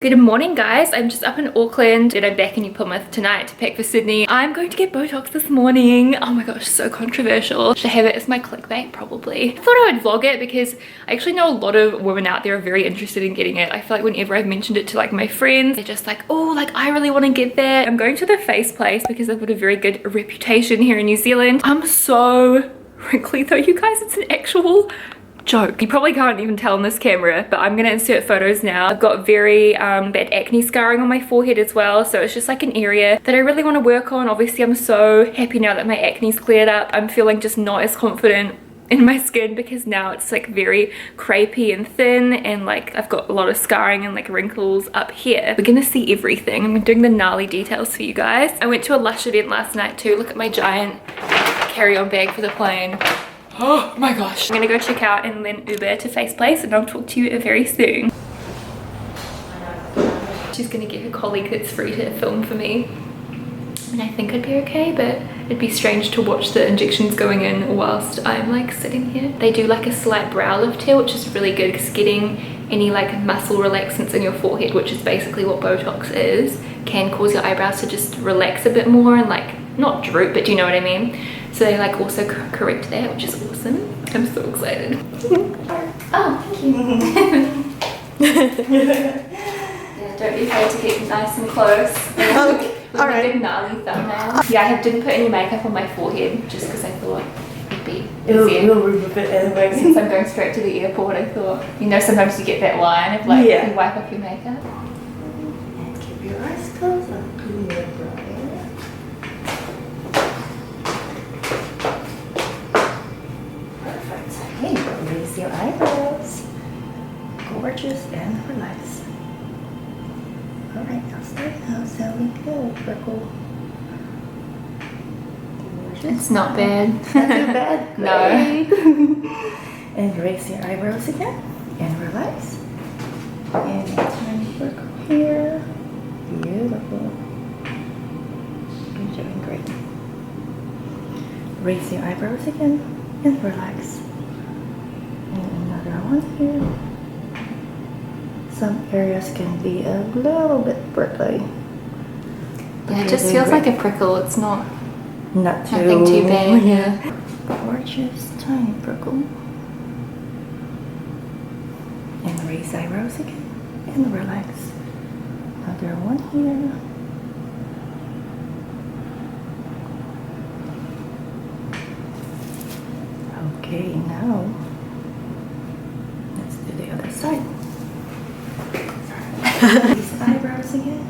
Good morning guys, I'm just up in Auckland and I'm back in New Plymouth tonight to pack for Sydney. I'm going to get Botox this morning. Oh my gosh, so controversial. Should I have it as my clickbait? Probably. I thought I would vlog it because I actually know a lot of women out there are very interested in getting it. I feel like whenever I've mentioned it to like my friends, they're just like, oh, like I really want to get that. I'm going to the face place because they've got a very good reputation here in New Zealand. I'm so wrinkly though, you guys, it's an actual joke. You probably can't even tell on this camera, but I'm gonna insert photos now. I've got very bad acne scarring on my forehead as well, so it's just like an area that I really want to work on. Obviously I'm so happy now that my acne's cleared up. I'm feeling just not as confident in my skin because now it's like very crepey and thin, and like I've got a lot of scarring and like wrinkles up here. We're gonna see everything. I'm doing the gnarly details for you guys. I went to a Lush event last night too. Look at my giant carry-on bag for the plane. Oh my gosh. I'm gonna go check out and then Uber to Face Place, and I'll talk to you very soon. She's gonna get her colleague that's free to film for me. And I think I'd be okay, but it'd be strange to watch the injections going in whilst I'm like sitting here. They do like a slight brow lift here, which is really good because getting any like muscle relaxants in your forehead, which is basically what Botox is, can cause your eyebrows to just relax a bit more and like not droop, but do you know what I mean? So they like also correct that, which is awesome. I'm so excited. Oh, thank you. Yeah, don't be afraid to get nice and close. Alright. Big gnarly thumbnail. Yeah, I didn't put any makeup on my forehead just because I thought it'd be easier. It'll remove it anyway. Since I'm going straight to the airport, I thought, you know, sometimes you get that line of like, you wipe off your makeup. And keep your eyes closed. I'm putting your brow area. Perfect. Okay, raise your eyebrows. Gorgeous and relax. Alright, now start now. So we go. Freckle. It's not bad. Not too bad. No. And raise your eyebrows again. And relax. And tiny freckle here. Beautiful. You're doing great. Raise your eyebrows again and relax. And another one here. Some areas can be a little bit prickly. Yeah, it just feels like a prickle. It's not nothing too bad. Yeah. Gorgeous tiny prickle. And raise eyebrows again and relax. Another one here. Okay, now let's do the other side. Raise eyebrows again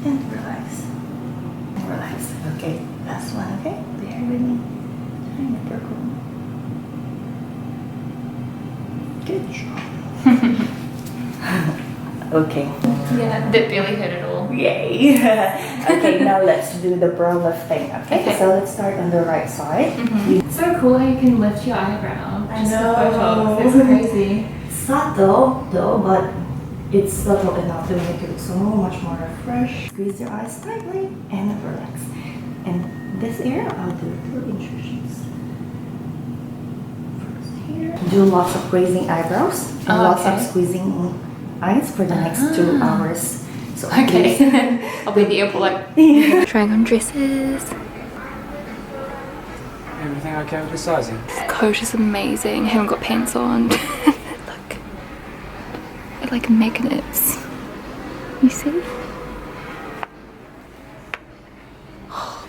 and relax. And relax. Okay, last one, okay? Bear with me. Tiny prickle. Good job. Okay. Yeah, that barely hurt at all. Yay. Okay, now let's do the brow lift thing. Okay, so let's start on the right side. It's so cool how you can lift your eyebrow. I Just know. with Botox. It's crazy. Subtle though, but it's subtle enough to make it look so much more fresh. Squeeze your eyes tightly and relax. And this area, I'll do 2 insertions. First here. Do lots of raising eyebrows and lots of squeezing eyes for the next 2 hours. So Okay. I'll be at the airport like trying on dresses. Everything okay with the sizing? This coat is amazing. I haven't got pants on. Look. It like magnets. You see?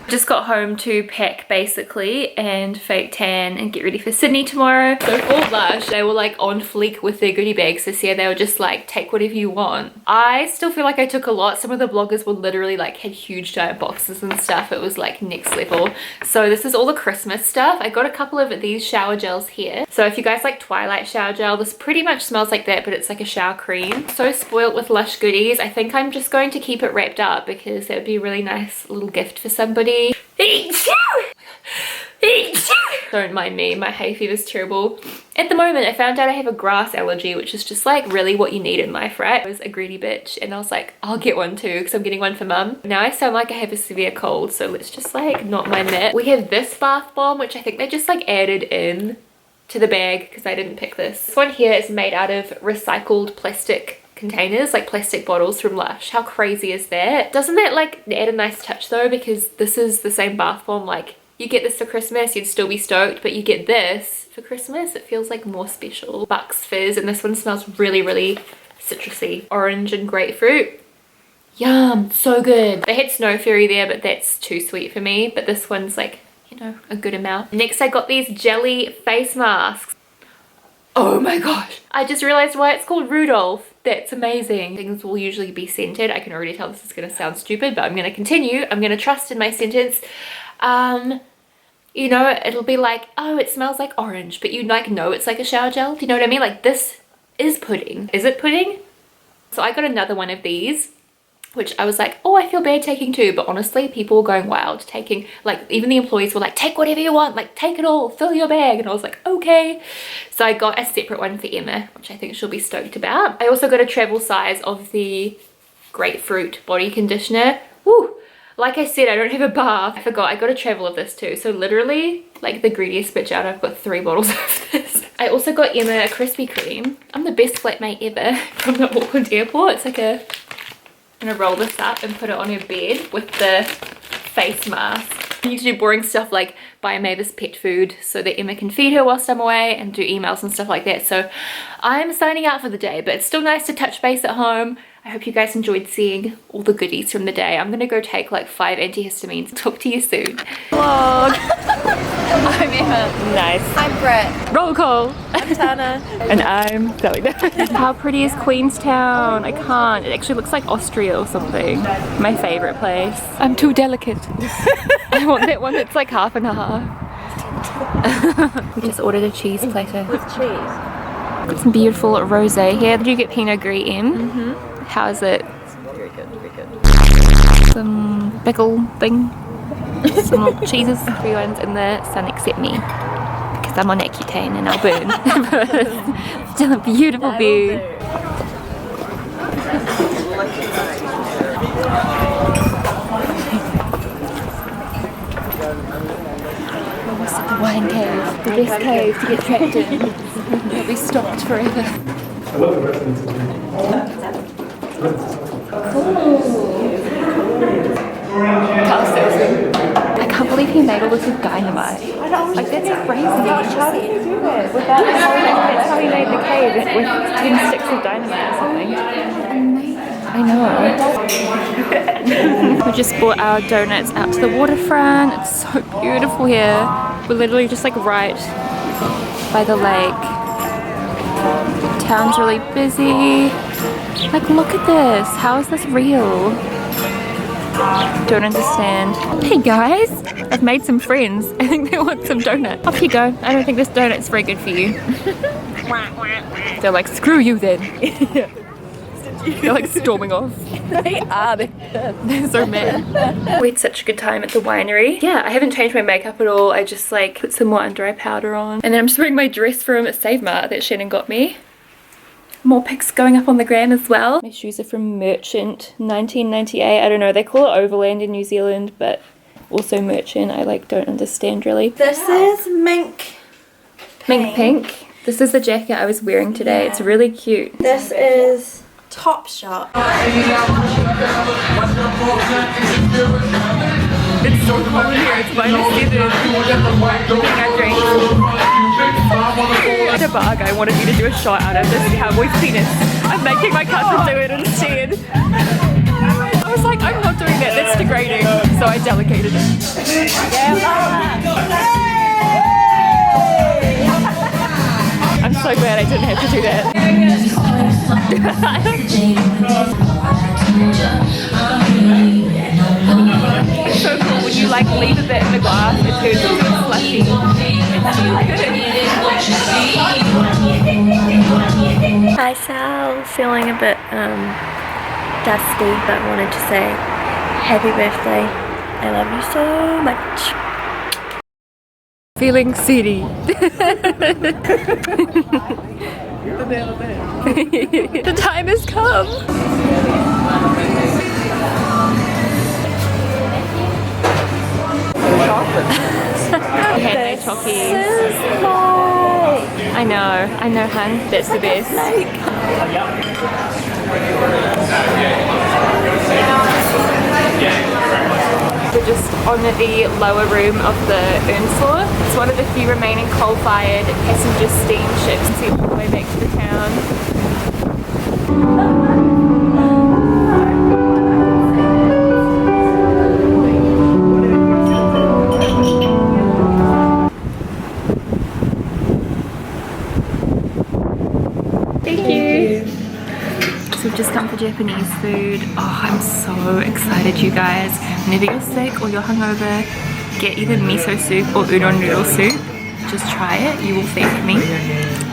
Just got home to pack basically and fake tan and get ready for Sydney tomorrow. So for Lush, they were like on fleek with their goodie bags this year. They were just like, take whatever you want. I still feel like I took a lot. Some of the bloggers were literally like had huge giant boxes and stuff. It was like next level. So this is all the Christmas stuff. I got a couple of these shower gels here. So if you guys like Twilight shower gel, this pretty much smells like that, but it's like a shower cream. So spoiled with Lush goodies. I think I'm just going to keep it wrapped up because that would be a really nice little gift for somebody. Don't mind me, my hay fever is terrible. At the moment, I found out I have a grass allergy, which is just like really what you need in life, right? I was a greedy bitch and I was like, I'll get one too because I'm getting one for mum. Now I sound like I have a severe cold, so let's just like not mind that. We have this bath bomb, which I think they just like added in to the bag because I didn't pick this. This one here is made out of recycled plastic containers, like plastic bottles from Lush. How crazy is that? Doesn't that like add a nice touch though, because this is the same bath bomb. Like you get this for Christmas, you'd still be stoked, but you get this for Christmas, it feels like more special. Bucks Fizz, and this one smells really, really citrusy. Orange and grapefruit. Yum, so good. They had Snow Fairy there, but that's too sweet for me. But this one's like, you know, a good amount. Next I got these jelly face masks. Oh my gosh, I just realized why it's called Rudolph. That's amazing. Things will usually be scented. I can already tell this is gonna sound stupid, but I'm gonna continue. I'm gonna trust in my sentence. You know, it'll be like, oh, it smells like orange, but you like know it's like a shower gel. Do you know what I mean? Like this is pudding. Is it pudding? So I got another one of these, which I was like, oh, I feel bad taking two, but honestly people were going wild taking, like even the employees were like, take whatever you want, like take it all, fill your bag. And I was like, okay. So I got a separate one for Emma, which I think she'll be stoked about. I also got a travel size of the grapefruit body conditioner. Woo! Like I said, I don't have a bath. I forgot, I got a travel of this too. So literally, like the greediest bitch out, I've got 3 bottles of this. I also got Emma a Krispy Kreme. I'm the best flatmate ever from the Auckland airport. It's like a, I'm gonna roll this up and put it on her bed with the face mask. I need to do boring stuff like buy Mavis pet food so that Emma can feed her whilst I'm away and do emails and stuff like that. So I'm signing out for the day, but it's still nice to touch base at home. I hope you guys enjoyed seeing all the goodies from the day. I'm gonna go take like 5 antihistamines. Talk to you soon. Vlog. I'm Emma. Nice. I'm Brett. Roll call. I'm Tana. And I'm Zoe. How pretty is Queenstown? I can't. It actually looks like Austria or something. My favorite place. I'm too delicate. I want that one that's like half and half. We just ordered a cheese platter. With cheese. Got some beautiful rosé here. Did you get Pinot Gris M? Mm-hmm. How is it? Very good, very good. Some pickle thing. Some more cheeses. Everyone's in the sun except me, because I'm on Accutane and I'll burn. But still a beautiful view. Almost like a wine cave. The best cave to get trapped in. It'll be stocked forever. I love the residents. I can't believe he made all this with dynamite. Like that's crazy. How did he do that? That's how he made the cave, with 10 sticks of dynamite or something. I know. We just bought our donuts out to the waterfront. It's so beautiful here. We're literally just like right by the lake. Town's really busy. Like look at this. How is this real? Don't understand. Hey guys, I've made some friends. I think they want some donut. Off you go. I don't think this donut's very good for you. They're like, screw you then. They're like storming off. They are. They're so mad. We had such a good time at the winery. Yeah, I haven't changed my makeup at all. I just like put some more under eye powder on. And then I'm just wearing my dress from Save Mart that Shannon got me. More pics going up on the gram as well. My shoes are from Merchant 1998. I don't know, they call it Overland in New Zealand, but also Merchant. I like don't understand really. This is mink Mink pink. This is the jacket I was wearing today. It's really cute. This is Topshop. It's so cold here. It's -7. I drank. At a bar guy wanted me to do a shot out of this cowboy's penis. I'm making my cousin do it instead. I was like, I'm not doing that. That's degrading. So I delegated it. I'm so glad I didn't have to do that. It's so cool when you like leave a bit in the glass, it turns into a slushy. It's really good. Hi Sal, feeling a bit dusty, but wanted to say happy birthday. I love you so much. Feeling city. The time has come. Handmade chockies. I know, hun. That's the best. We're just on the lower room of the urn floor. It's one of the few remaining coal-fired passenger steamships. You can see all the way back to the town. Thank you. So we've just come for Japanese food. Oh, I'm so excited, you guys. Whenever you're sick or you're hungover, get either miso soup or udon noodle soup. Just try it, you will thank me.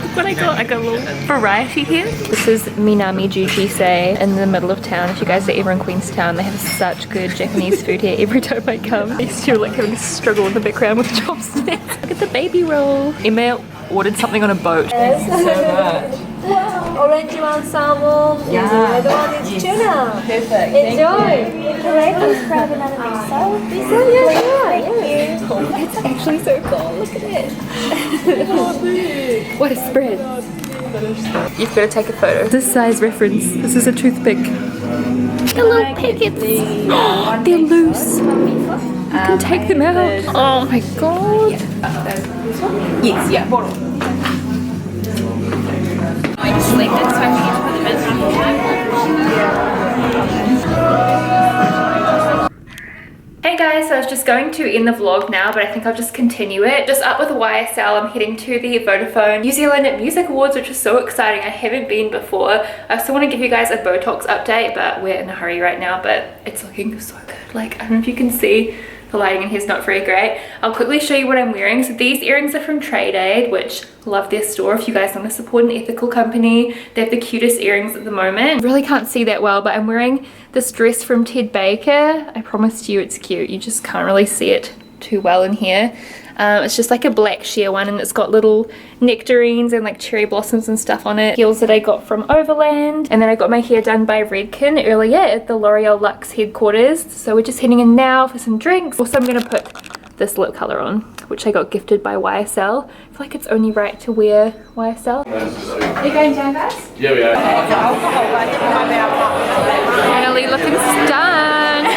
Look what I got. I got a little variety here. This is Minami Jujise in the middle of town. If you guys are ever in Queenstown, they have such good Japanese food here every time I come. I used to like having a struggle in the background with chopsticks. Look at the baby roll. Emma ordered something on a boat. Thank you so much. Orange one salmon, the other one is tuna. Perfect. Enjoy. Can I please grab another miso? Miso, yeah, sure. It's actually so cool. Look at it. What a spread. You've got to take a photo. This size reference. This is a toothpick. The little packets. They're loose. You can take them out. Oh my god. Yes, yeah, bottle. I just selected, so I think it's for the Hey guys, so I was just going to end the vlog now, but I think I'll just continue it. Just up with YSL, I'm heading to the Vodafone New Zealand Music Awards, which is so exciting. I haven't been before. I still want to give you guys a Botox update, but we're in a hurry right now, but it's looking so good. Like, I don't know if you can see, the lighting in here is not very great. I'll quickly show you what I'm wearing. So these earrings are from Trade Aid, which love their store. If you guys want to support an ethical company, they have the cutest earrings at the moment. Really can't see that well, but I'm wearing this dress from Ted Baker. I promised you it's cute. You just can't really see it too well in here. It's just like a black sheer one, and it's got little nectarines and like cherry blossoms and stuff on it. Heels that I got from Overland, and then I got my hair done by Redken earlier at the L'Oreal Luxe headquarters. So we're just heading in now for some drinks. Also, I'm gonna put this lip color on, which I got gifted by YSL. I feel like it's only right to wear YSL. Are you going down, guys? Yeah, we are. Annalie looking stunned.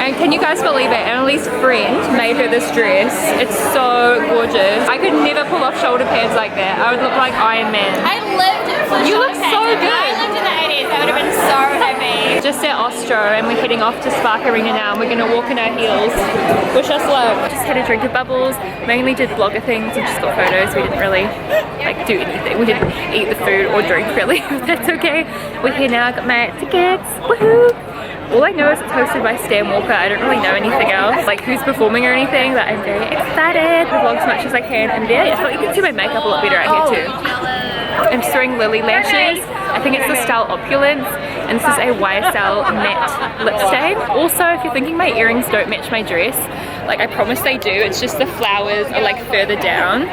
And can you guys believe it? Annalie's friend made her this dress. It's so gorgeous. I could never pull off shoulder pads like that. I would look like Iron Man. I lived for You look so If good. I lived in the 80s, I would have been so happy. Just at Ostro, and we're heading off to Spark Arena now, and we're gonna walk in our heels. Wish us luck. Just had a drink of bubbles, mainly did blogger things and just got photos. We didn't really like do anything. We didn't eat the food or drink really, but that's okay. We're here now, got my tickets, woohoo! All I know is it's hosted by Stan Walker. I don't really know anything else, like who's performing or anything, but I'm very excited to vlog as much as I can. And there, I feel like you can see my makeup a lot better out here too. I'm just wearing Lily lashes. I think it's the style Opulence, and this is a YSL matte lip stain. Also, if you're thinking my earrings don't match my dress, like I promise they do. It's just the flowers are like further down.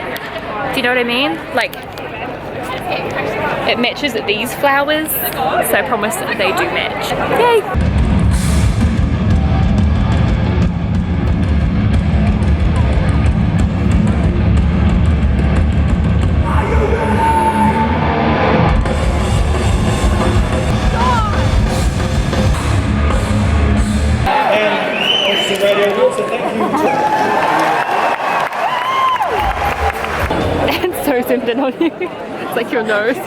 Do you know what I mean? Like, it matches these flowers, so I promise that they do match. Yay! And so zoomed in on you. It's like your nose. Yeah,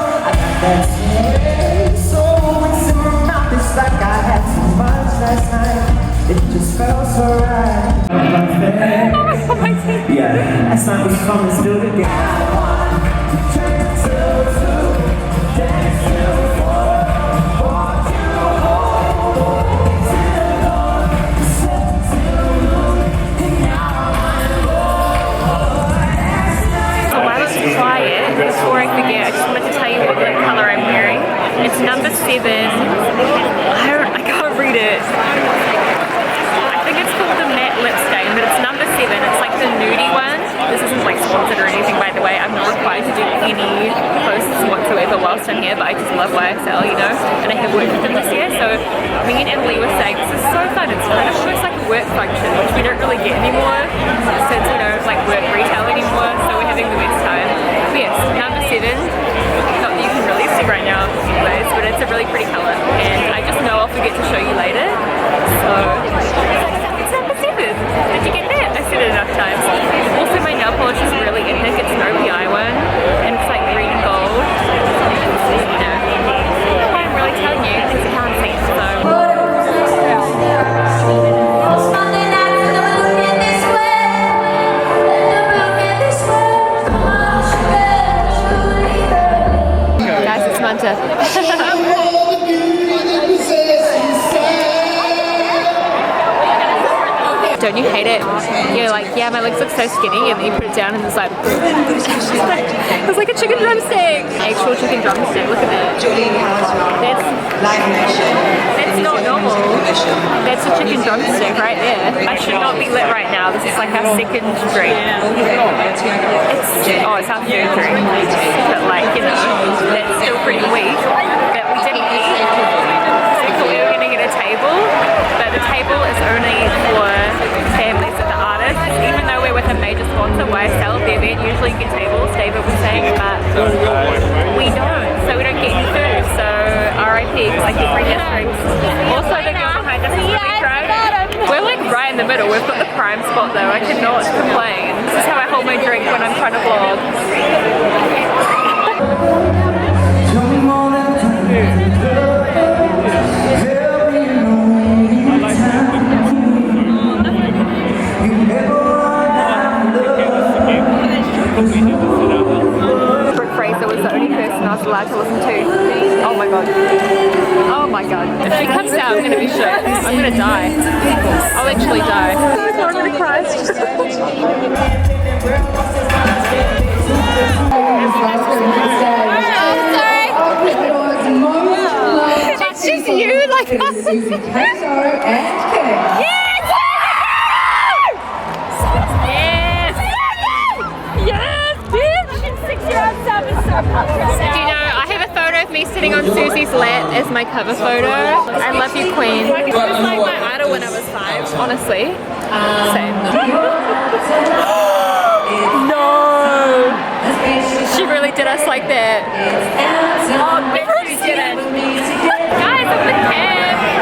that song was fun. Let's do it again. Before I forget, I just wanted to tell you what lip color I'm wearing. It's number 7. I can't read it. I think it's called the matte lip stain, but it's number 7. It's like the nudie one. This isn't like sponsored or anything, by the way. I'm not required to do any posts whatsoever whilst I'm here, but I just love YSL, you know, and I have worked with them this year. So me and Emily were saying this is so fun. It's kind of almost like a work function, which we don't really get anymore since, you know, like work retail anymore. So we're having the best time. Yes, number 7, not that you can really see right now anyways, but but it's a really pretty color, and I just know I'll forget to show you later. So it's number 7. Did you get that? I said it enough times. Also, my nail polish is really epic. It's an OPI one, and it's like green and gold. You know, I'm really telling you because you can't see. So. Guys, it's Manta. Don't you hate it? You're like, yeah, my legs look so skinny, and then you put it down and it's like, it's like a chicken drumstick. Actual chicken drumstick, look at that. That's not normal. That's a chicken drumstick right there. I should not be lit right now. This is like our second drink. It's our third drink. But like, you know, that's still pretty weak. But we didn't eat. So we were gonna get a table, but the table is only for families of the artists. Even though we're with a major sponsor, YSL, the event usually get tables, David was saying, but we don't. So we don't get any food. So RIP, because I keep bringing us drinks. Also, the girl behind us is really drunk. We're like right in the middle. We've got the prime spot though. I cannot complain. This is how I hold my drink when I'm trying to vlog. Fraser was the only person I was allowed to listen to. Oh my god. Oh my god. If she comes out, I'm gonna be shook. I'm gonna die. I'll actually die. I'm gonna cry. It's just you, like Do you know, I have a photo of me sitting on Susie's lap as my cover photo. I love you, Queen. She was like my idol when I was 5, honestly. Same. No! She really did us like that. Oh, we really did it. Guys, I'm with Cam.